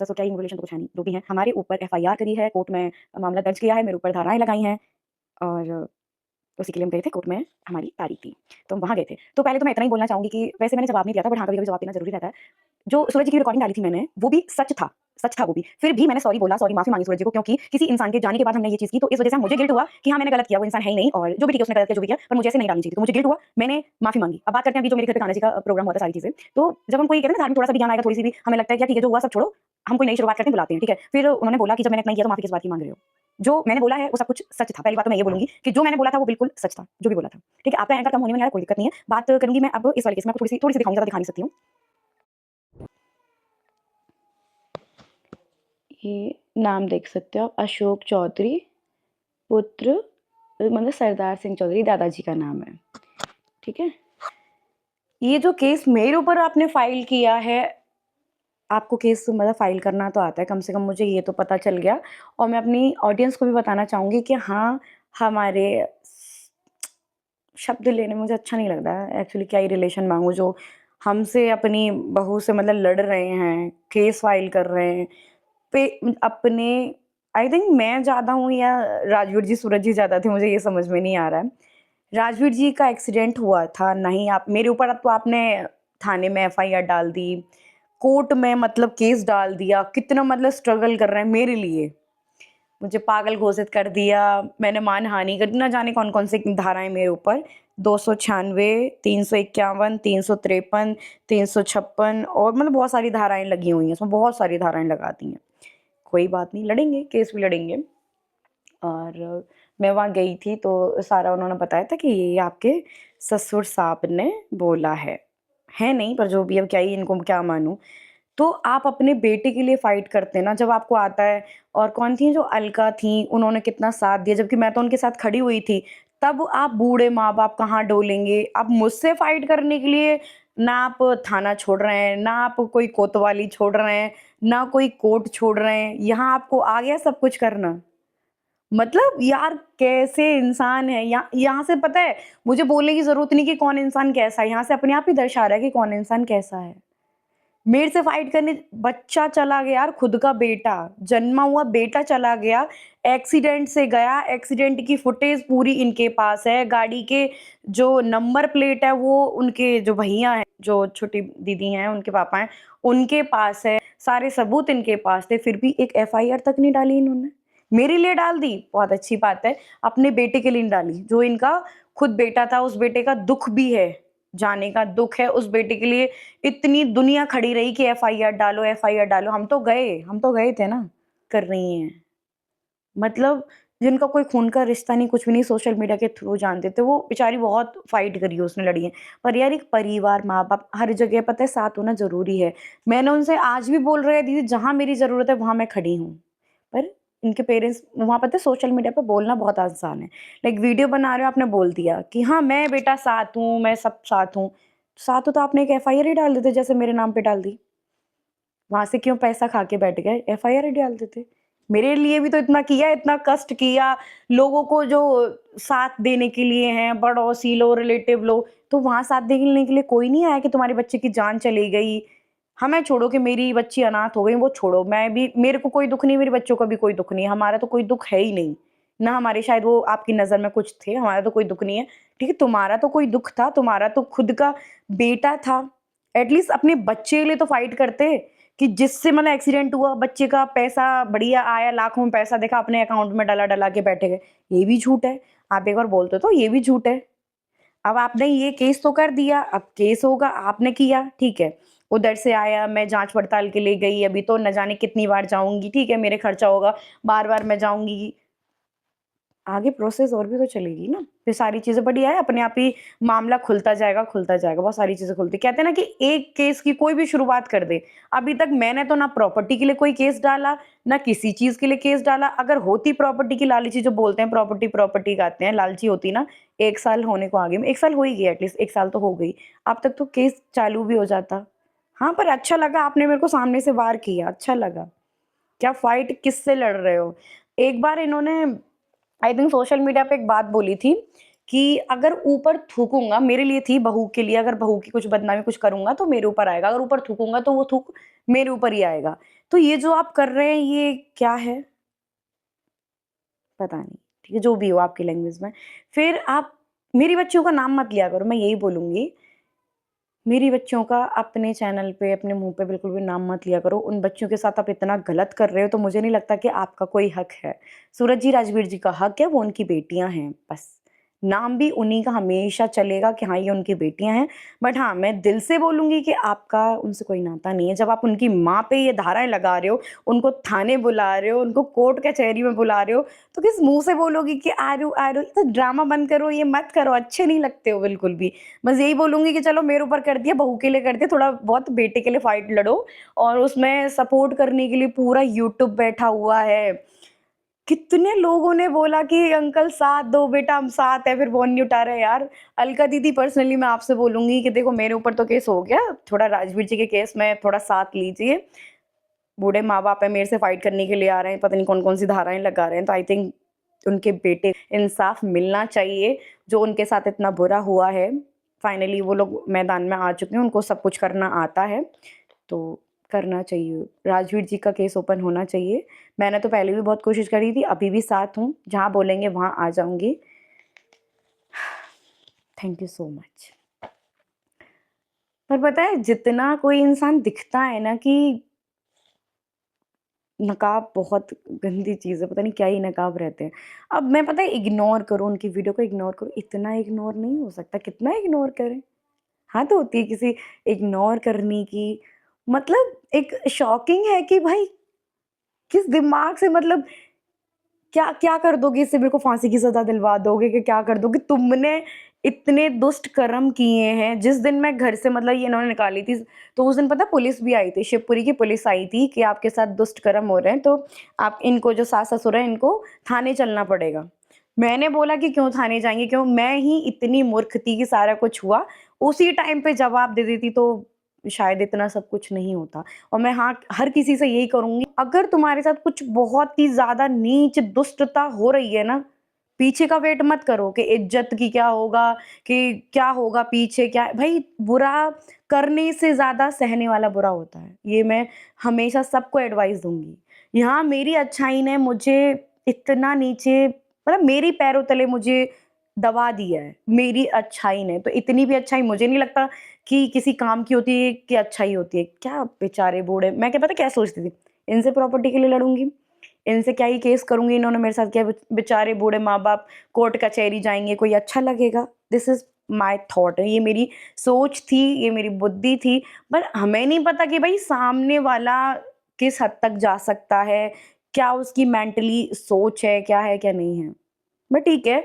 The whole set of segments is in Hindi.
ससुर क्या ही रिलेशन तो कुछ है नहीं, जो भी है हमारे ऊपर एफआईआर करी है, कोर्ट में मामला दर्ज किया है, मेरे ऊपर धाराएँ लगाई हैं और उसी के लिए हम गए थे कोर्ट में हमारी तारीख थी, तो हम वहाँ गए थे। तो पहले तो मैं इतना ही बोलना चाहूँगी कि वैसे मैंने जवाब नहीं दिया था बट हाँ, कभी-कभी जवाब देना ज़रूरी रहता है। जो सूरज जी की रिकॉर्डिंग डाली थी मैंने, वो भी सच था वो भी। फिर भी मैंने सॉरी बोला, सॉरी माफ़ी माँगी सूरज जी को क्योंकि किसी इंसान के जाने के बाद हमने ये चीज़ की तो इस वज़ह से मुझे गिल्ट हुआ कि हाँ, मैंने गलत किया, वो इंसान है ही नहीं और जो भी ठीक है उसने गलत किया, जो भी किया, पर मुझे ऐसे नहीं डालनी चाहिए थी। तो मुझे गिल्ट हुआ, मैंने माफ़ी माँगी। अब बात करते हैं अभी जो मेरे घर पे कान्हा जी का प्रोग्राम हुआ था सारी चीज़ें। तो जब हम कोई कहते हैं ना धार्मिक थोड़ा-सा भी ज्ञान आएगा, थोड़ी-सी भी हमें लगता है कि ठीक है जो हुआ सब छोड़ो, हम कोई नई शुरुआत करते हैं, बुलाते हैं, ठीक है। फिर उन्होंने बोला कि जब मैंने इतना किया तो माफ़ी किस बात की माँग रहे हो? जो मैंने बोला है वो सब कुछ सच था। पहली बात तो मैं ये बोलूँगी कि जो मैंने बोला था वो बिल्कुल सच था, जो भी बोला था। ठीक है, आपका एंकर कम होने में यार कोई दिक्कत नहीं है। बात करूँगी मैं अब इस वाले केस में आपको थोड़ी-सी दिखाऊँगी, ज़्यादा दिखा नहीं सकती हूँ। ये नाम देख सकते हो आप, अशोक चौधरी, पुत्र मतलब सरदार सिंह चौधरी दादाजी का नाम है, ठीक है? ये जो केस मेरे ऊपर आपने फाइल किया है, आपको केस मतलब फाइल करना तो आता है, कम से कम मुझे ये तो पता चल गया और मैं अपनी ऑडियंस को भी बताना चाहूँगी कि हाँ, हमारे शब्द लेने मुझे अच्छा नहीं लगता है, एक्चुअली क्या ही रिलेशन माँगूँ जो हमसे अपनी बहू से मतलब लड़ रहे हैं, केस फाइल कर रहे हैं, पे अपने आई थिंक मैं ज़्यादा हूँ या राजवीर जी, सूरज जी ज़्यादा थे, मुझे ये समझ में नहीं आ रहा है। राजवीर जी का एक्सीडेंट हुआ था, नहीं आप मेरे ऊपर अब तो आपने थाने में एफआईआर डाल दी, कोर्ट में मतलब केस डाल दिया, कितना मतलब स्ट्रगल कर रहे हैं मेरे लिए। मुझे पागल घोषित कर दिया, मैंने मानहानि कर दी, ना जाने कौन-कौन सी धाराएँ मेरे ऊपर 296, 351, 353, 356 और मतलब बहुत सारी धाराएँ लगी हुई हैं, इसमें बहुत सारी धाराएँ लगा दी हैं। कोई बात नहीं, लड़ेंगे, केस भी लड़ेंगे और मैं वहाँ गई थी तो सारा उन्होंने बताया था कि ये आपके ससुर साहब ने बोला है नहीं पर जो भी अब क्या ही इनको क्या मानूँ। तो आप अपने बेटे के लिए फाइट करते हैं ना जब आपको आता है और कौन थी जो अलका थी उन्होंने कितना साथ दिया जबकि मैं तो उनके साथ खड़ी हुई थी। तब आप बूढ़े माँ-बाप कहाँ डोलेंगे? आप मुझसे फाइट करने के लिए ना आप थाना छोड़ रहे हैं, ना आप कोई कोतवाली छोड़ रहे हैं, ना कोई कोर्ट छोड़ रहे हैं। यहाँ आपको आ गया सब कुछ करना। मतलब यार कैसे इंसान है यहाँ से पता है मुझे बोलने की ज़रूरत नहीं कि कौन इंसान कैसा है, यहाँ से अपने आप ही दर्शा रहा है कि कौन इंसान कैसा है। मेरे से फाइट करने बच्चा चला गया यार खुद का बेटा, जन्मा हुआ बेटा चला गया, एक्सीडेंट से गया, एक्सीडेंट की फुटेज पूरी इनके पास है, गाड़ी के जो नंबर प्लेट है वो उनके जो भैया हैं, जो छोटी दीदी हैं, उनके पापा हैं, उनके पास है, सारे सबूत इनके पास थे, फिर भी एक एफआईआर तक नहीं डाली इन्होंने। मेरे लिए डाल दी, बहुत अच्छी बात है, अपने बेटे के लिए नहीं डाली, जो इनका खुद बेटा था, उस बेटे का दुःख भी है, जाने का दुःख है, उस बेटे के लिए इतनी दुनिया खड़ी रही कि एफआईआर डालो, हम तो गए थे ना, कर रही हैं। मतलब जिनका कोई खून का रिश्ता नहीं, कुछ भी नहीं, सोशल मीडिया के थ्रू जानते थे, वो बेचारी बहुत फाइट करी है उसने, लड़ी है। पर यार एक परिवार, माँ-बाप हर जगह पता है साथ होना ज़रूरी है। मैंने उनसे आज भी बोल रहे हैं दीदी जहाँ मेरी ज़रूरत है वहाँ मैं खड़ी हूँ। पर इनके पेरेंट्स वहाँ पता है सोशल मीडिया पे बोलना बहुत आसान है। लाइक वीडियो बना रहे हो आपने बोल दिया कि हाँ, मैं बेटा साथ हूँ, मैं सब साथ हूँ। साथ हो तो आपने एक एफआईआर ही डाल देते जैसे मेरे नाम पे डाल दी। वहाँ से क्यों पैसा खा के बैठ गए? एफआईआर ही डाल देते। मेरे लिए भी तो इतना किया, इतना कष्ट किया, लोगों को जो साथ देने के लिए हैं, पड़ोसी लोग, रिलेटिव लोग, तो वहाँ साथ देने के लिए कोई नहीं आया कि तुम्हारे बच्चे की जान चली गई। हमें छोड़ो कि मेरी बच्ची अनाथ हो गई, वो छोड़ो, मैं भी मेरे को कोई दुःख नहीं, मेरे बच्चों का भी कोई दुःख नहीं, हमारा तो कोई दुःख है ही नहीं। ना हमारे शायद वो आपकी नज़र में कुछ थे, हमारा तो कोई दुःख नहीं है। ठीक है, तुम्हारा तो कोई दुःख था, तुम्हारा तो खुद का बेटा था। एटलीस्ट अपने बच्चे के लिए तो फाइट करते कि जिससे मतलब एक्सीडेंट हुआ, बच्चे का पैसा बढ़िया आया, लाखों में पैसा देखा, अपने अकाउंट में डला-डला के बैठे गए। ये भी झूठ है। आप एक बार बोलते तो ये भी झूठ है। अब आपने ये केस तो कर दिया, अब केस होगा, आपने किया, ठीक है। उधर से आया, मैं जाँच-पड़ताल के लिए गई, अभी तो न जाने कितनी बार जाऊँगी, ठीक है, मेरे खर्चा होगा, बार-बार मैं जाऊँगी। आगे प्रोसेस और भी तो चलेगी ना, फिर सारी चीज़ें बढ़िया है, अपने आप ही मामला खुलता जाएगा, बहुत सारी चीज़ें खुलती कहते हैं ना कि एक केस की कोई भी शुरुआत कर दे। अभी तक मैंने तो ना प्रॉपर्टी के लिए कोई केस डाला, ना किसी चीज़ के लिए केस डाला, अगर होती प्रॉपर्टी की लालची जो बोलते हैं प्रॉपर्टी गाते हैं, लालची होती ना, 1 साल होने को आ गए, 1 साल हो ही गया एटलीस्ट 1 साल तो हो गई। अब तक तो केस चालू भी हो जाता। हाँ, पर अच्छा लगा आपने मेरे को सामने से वार किया, अच्छा लगा। क्या फाइट किससे लड़ रहे हो? एक बार इन्होंने आई थिंक सोशल मीडिया पे एक बात बोली थी कि अगर ऊपर थूकूँगा मेरे लिए थी बहू के लिए अगर बहू की कुछ बदनामी कुछ करूँगा तो मेरे ऊपर आएगा, अगर ऊपर थूकूँगा तो वो थूक मेरे ऊपर ही आएगा। तो ये जो आप कर रहे हैं ये क्या है? पता नहीं, ठीक है, जो भी हो आपकी लैंग्वेज में। फिर आप मेरी बच्चियों का नाम मत लिया करो, मैं यही बोलूँगी। मेरी बच्चियों का अपने चैनल पे, अपने मुँह पे बिल्कुल भी नाम मत लिया करो। उन बच्चियों के साथ आप इतना गलत कर रहे हो, तो मुझे नहीं लगता कि आपका कोई हक है। सूरज जी, राजवीर जी का हक है, वो उनकी बेटियाँ हैं, बस। नाम भी उन्हीं का हमेशा चलेगा कि हाँ, ये उनकी बेटियाँ हैं। बट हाँ, मैं दिल से बोलूँगी कि आपका उनसे कोई नाता नहीं है। जब आप उनकी माँ पे ये धाराएँ लगा रहे हो, उनको थाने बुला रहे हो, उनको कोर्ट कचहरी में बुला रहे हो, तो किस मुँह से बोलोगी कि आ रही हो? ये तो ड्रामा बंद करो, ये मत करो, अच्छे नहीं लगते हो बिल्कुल भी। बस यही बोलूँगी कि चलो मेरे ऊपर कर दिया, बहू के लिए कर दिया, थोड़ा बहुत बेटे के लिए फाइट लड़ो और उसमें सपोर्ट करने के लिए पूरा यूट्यूब बैठा हुआ है। कितने लोगों ने बोला कि अंकल साथ दो बेटा, हम साथ हैं, फिर फ़ोन नहीं उठा रहे यार। अलका दीदी, पर्सनली मैं आपसे बोलूँगी कि देखो मेरे ऊपर तो केस हो गया, थोड़ा राजवीर जी के केस में थोड़ा साथ लीजिए। बूढ़े माँ-बाप हैं, मेरे से फाइट करने के लिए आ रहे हैं, पता नहीं कौन-कौन सी धाराएँ लगा रहे हैं, तो आई थिंक उनके बेटे इंसाफ मिलना चाहिए, जो उनके साथ इतना बुरा हुआ है। फाइनली वो लोग मैदान में आ चुके हैं, उनको सब कुछ करना आता है, तो करना चाहिए। राजवीर जी का केस ओपन होना चाहिए। मैंने तो पहले भी बहुत कोशिश करी थी, अभी भी साथ हूँ, जहाँ बोलेंगे वहाँ आ जाऊँगी। Thank you so much. पर पता है जितना कोई इंसान दिखता है ना कि नकाब बहुत गंदी चीज़ है, पता नहीं क्या ही नकाब रहते हैं। अब मैं पता है इग्नोर करूँ, उनकी वीडियो को इग्नोर करूँ, इतना इग्नोर नहीं हो सकता, कितना इग्नोर करें? हद होती है किसी इग्नोर करने की। मतलब एक शॉकिंग है कि भाई किस दिमाग से, मतलब क्या क्या कर दोगे इससे, मेरे को फांसी की सज़ा दिलवा दोगे कि क्या कर दोगे? तुमने इतने दुष्ट कर्म किए हैं। जिस दिन मैं घर से, मतलब ये इन्होंने निकाली थी, तो उस दिन पता है पुलिस भी आई थी, शिवपुरी की पुलिस आई थी कि आपके साथ दुष्ट कर्म हो रहे हैं, तो आप इनको, जो सास-ससुर हैं, इनको थाने चलना पड़ेगा। मैंने बोला कि क्यों थाने जाएँगे? क्यों? मैं ही इतनी मूर्ख थी कि सारा कुछ हुआ, उसी टाइम पे जवाब दे देती तो शायद इतना सब कुछ नहीं होता। और मैं हाँ, हर किसी से यही करूँगी, अगर तुम्हारे साथ कुछ बहुत ही ज़्यादा नीच दुष्टता हो रही है ना, पीछे का वेट मत करो कि इज़्ज़त की क्या होगा, कि क्या होगा पीछे क्या, भई बुरा करने से ज़्यादा सहने वाला बुरा होता है। ये मैं हमेशा सबको एडवाइस दूँगी। यहाँ मेरी अच्छाई ने मुझे इतना नीचे, मतलब मेरे पैरों तले मुझे दबा दिया है, मेरी अच्छाई ने। तो इतनी भी अच्छाई मुझे नहीं लगता कि किसी काम की होती है, कि अच्छाई होती है। क्या बेचारे बूढ़े, मैं क्या पता क्या सोचती थी, इनसे प्रॉपर्टी के लिए लड़ूँगी, इनसे क्या ही केस करूँगी, इन्होंने मेरे साथ किया, बेचारे बूढ़े माँ-बाप कोर्ट कचहरी जाएँगे, कोई अच्छा लगेगा? दिस इज़ माय थॉट, ये मेरी सोच थी, ये मेरी बुद्धि थी। पर हमें नहीं पता कि भई सामने वाला किस हद तक जा सकता है, क्या उसकी मेंटली सोच है, क्या नहीं है। बट ठीक है,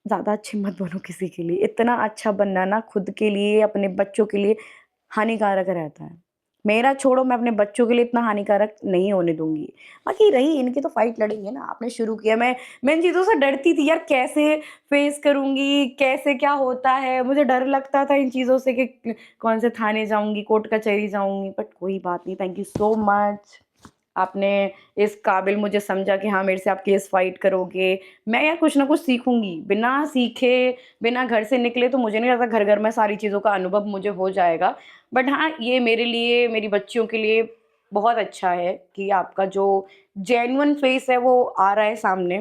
ज़्यादा अच्छे मत बनो किसी के लिए। इतना अच्छा बनना ना खुद के लिए, अपने बच्चों के लिए हानिकारक रहता है। मेरा छोड़ो, मैं अपने बच्चों के लिए इतना हानिकारक नहीं होने दूँगी। बाकी रही इनकी, तो फाइट लड़ेंगे ना, आपने शुरू किया। मैं इन चीज़ों से डरती थी यार, कैसे फेस करूँगी, कैसे क्या होता है? मुझे डर लगता था इन चीज़ों से कि कौन से थाने जाऊँगी, कोर्ट कचहरी जाऊँगी। बट कोई बात नहीं, थैंक यू सो मच। आपने इस काबिल मुझे समझा कि हाँ, मेरे से आप केस फाइट करोगे। मैं यार कुछ ना कुछ सीखूँगी। बिना सीखे, बिना घर से निकले तो मुझे नहीं लगता घर-घर में सारी चीज़ों का अनुभव मुझे हो जाएगा। बट हाँ, ये मेरे लिए, मेरी बच्चियों के लिए बहुत अच्छा है कि आपका जो जेन्युइन फेस है वो आ रहा है सामने।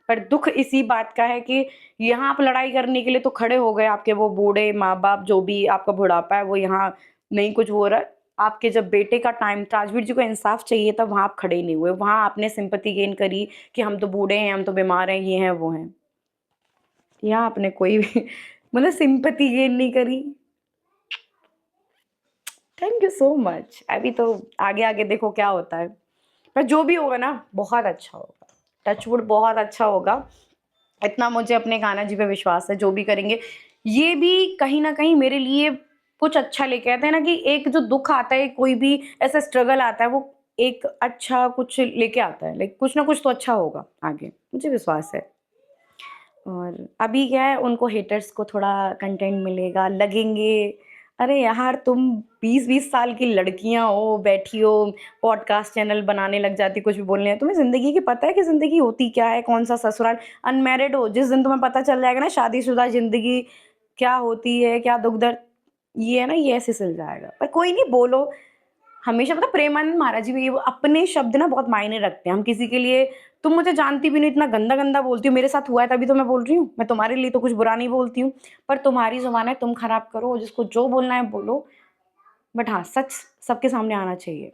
पर दुःख इसी बात का है कि यहाँ आप लड़ाई करने के लिए तो खड़े हो गए, आपके वो बूढ़े माँ-बाप, जो भी आपका बुढ़ापा है वो यहाँ नहीं कुछ हो रहा है। आपके जब बेटे का टाइम, राजवीर जी को इंसाफ चाहिए था, वहाँ आप खड़े ही नहीं हुए। वहाँ आपने सिंपैथी गेन करी कि हम तो बूढ़े हैं, हम तो बीमार हैं, ये हैं, वो हैं। यहाँ आपने कोई भी मतलब सिंपैथी गेन नहीं करी। Thank you so much. अभी तो आगे-आगे देखो क्या होता है। पर जो भी होगा ना, बहुत अच्छा होगा। टच वुड, बहुत अच्छा होगा। इतना मुझे अपने कान्हा जी पे विश्वास है, जो भी करेंगे। ये भी कहीं न कहीं मेरे लिए कुछ अच्छा लेके आते हैं ना, कि एक जो दुःख आता है, कोई भी ऐसा स्ट्रगल आता है, वो एक अच्छा कुछ लेके आता है। लाइक कुछ ना कुछ तो अच्छा होगा आगे, मुझे विश्वास है। और अभी क्या है, उनको हेटर्स को थोड़ा कंटेंट मिलेगा, लगेंगे, अरे यार तुम 20-20 साल की लड़कियाँ हो, बैठी हो, पॉडकास्ट चैनल बनाने लग जाती, कुछ भी बोलने, तुम्हें ज़िंदगी की पता है कि ज़िंदगी होती क्या है, कौन-सा ससुराल, अनमैरिड हो, जिस दिन तुम्हें पता चल जाएगा ना शादीशुदा ज़िंदगी क्या होती है, क्या दुःख दर्द, ये है ना, ये ऐसे चल जाएगा। पर कोई नहीं, बोलो, हमेशा पता प्रेमानंद महाराज जी भी वो अपने शब्द ना बहुत मायने रखते हैं। हम किसी के लिए तुम मुझे जानती भी नहीं, इतना गंदा-गंदा बोलती हो, मेरे साथ हुआ है तभी तो मैं बोल रही हूँ। मैं तुम्हारे लिए तो कुछ बुरा नहीं बोलती हूँ, पर तुम्हारी ज़ुबान है, तुम खराब करो, जिसको जो बोलना है बोलो। बट हाँ, सच सबके सामने आना चाहिए।